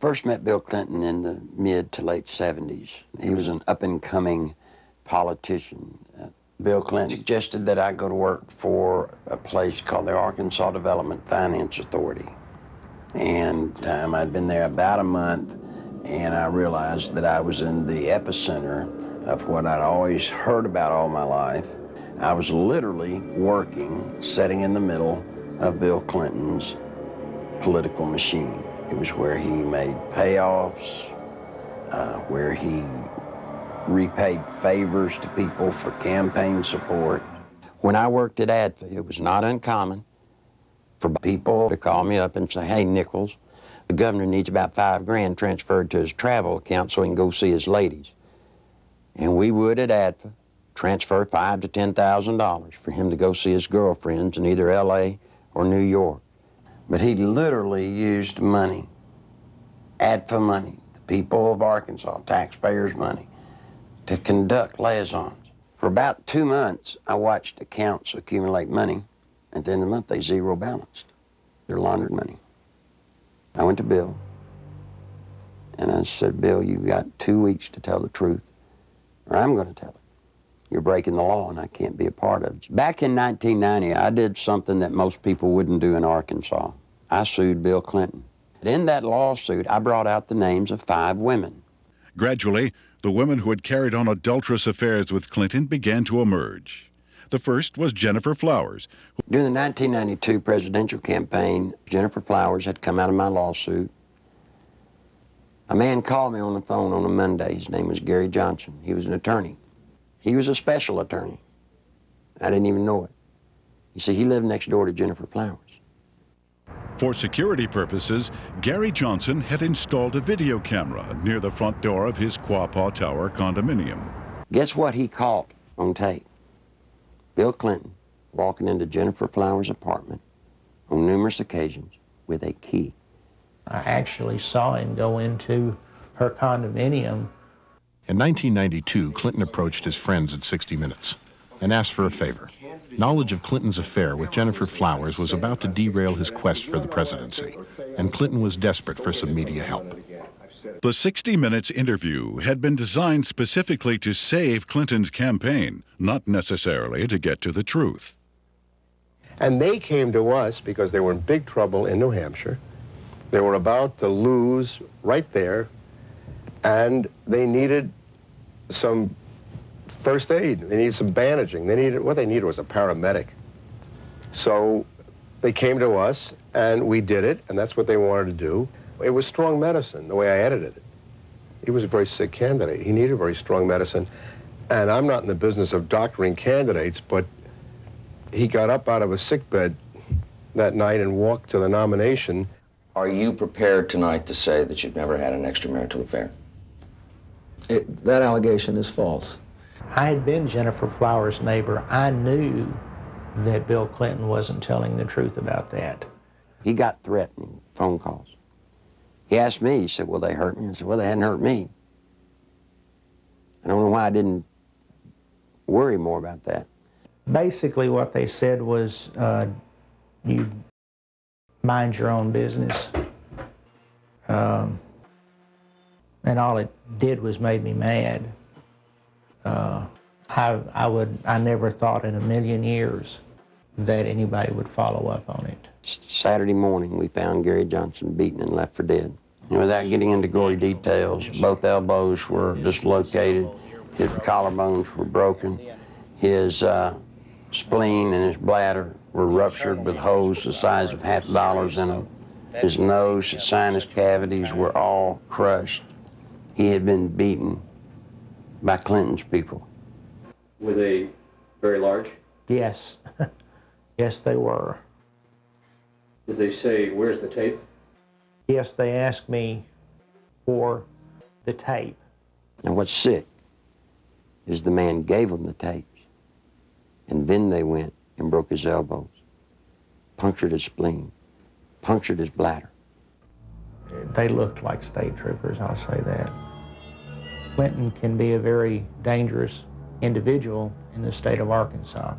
First met Bill Clinton in the mid to late 70s. He was an up-and-coming politician. Bill Clinton suggested that I go to work for a place called the Arkansas Development Finance Authority. And I'd been there about a month, and I realized that I was in the epicenter of what I'd always heard about all my life. I was literally working, sitting in the middle of Bill Clinton's political machine. It was where he made payoffs, where he repaid favors to people for campaign support. When I worked at ADFA, it was not uncommon for people to call me up and say, hey, Nichols, the governor needs about $5 grand transferred to his travel account so he can go see his ladies. And we would at ADFA transfer $5,000 to $10,000 for him to go see his girlfriends in either LA or New York. But he literally used money, ADFA money, the people of Arkansas, taxpayers' money, to conduct liaisons. For about 2 months, I watched accounts accumulate money. At the end of the month, they zero balanced. They're laundered money. I went to Bill, and I said, Bill, you've got 2 weeks to tell the truth, or I'm going to tell it. You're breaking the law, and I can't be a part of it. Back in 1990, I did something that most people wouldn't do in Arkansas. I sued Bill Clinton. And in that lawsuit, I brought out the names of 5 women. Gradually, the women who had carried on adulterous affairs with Clinton began to emerge. The first was Gennifer Flowers. During the 1992 presidential campaign, Gennifer Flowers had come out of my lawsuit. A man called me on the phone on a Monday. His name was Gary Johnson. He was an attorney. He was a special attorney. I didn't even know it. You see, he lived next door to Gennifer Flowers. For security purposes, Gary Johnson had installed a video camera near the front door of his Quapaw Tower condominium. Guess what he caught on tape? Bill Clinton walking into Gennifer Flowers' apartment on numerous occasions with a key. I actually saw him go into her condominium. In 1992, Clinton approached his friends at 60 Minutes and asked for a favor. Knowledge of Clinton's affair with Gennifer Flowers was about to derail his quest for the presidency, and Clinton was desperate for some media help. The 60 Minutes interview had been designed specifically to save Clinton's campaign, not necessarily to get to the truth. And they came to us because they were in big trouble in New Hampshire. They were about to lose right there, and they needed some first aid. They needed some bandaging. What they needed was a paramedic. So they came to us, and we did it, and that's what they wanted to do. It was strong medicine, the way I edited it. He was a very sick candidate. He needed very strong medicine. And I'm not in the business of doctoring candidates, but he got up out of a sickbed that night and walked to the nomination. Are you prepared tonight to say that you've never had an extramarital affair? That allegation is false. I had been Gennifer Flowers' neighbor. I knew that Bill Clinton wasn't telling the truth about that. He got threatening phone calls. He asked me, he said, well, they hurt me. I said, well, they hadn't hurt me. I don't know why I didn't worry more about that. Basically what they said was, you mind your own business. And all it did was made me mad. I never thought in a million years that anybody would follow up on it. Saturday morning, we found Gary Johnson beaten and left for dead. And without getting into gory details, both elbows were dislocated, his collarbones were broken, his spleen and his bladder were ruptured with holes the size of $50 in them. His nose, his sinus cavities were all crushed. He had been beaten by Clinton's people. Were they very large? Yes. Yes, they were. Did they say, where's the tape? Yes, they asked me for the tape. And what's sick is the man gave them the tapes, and then they went and broke his elbows, punctured his spleen, punctured his bladder. They looked like state troopers, I'll say that. Clinton can be a very dangerous individual in the state of Arkansas.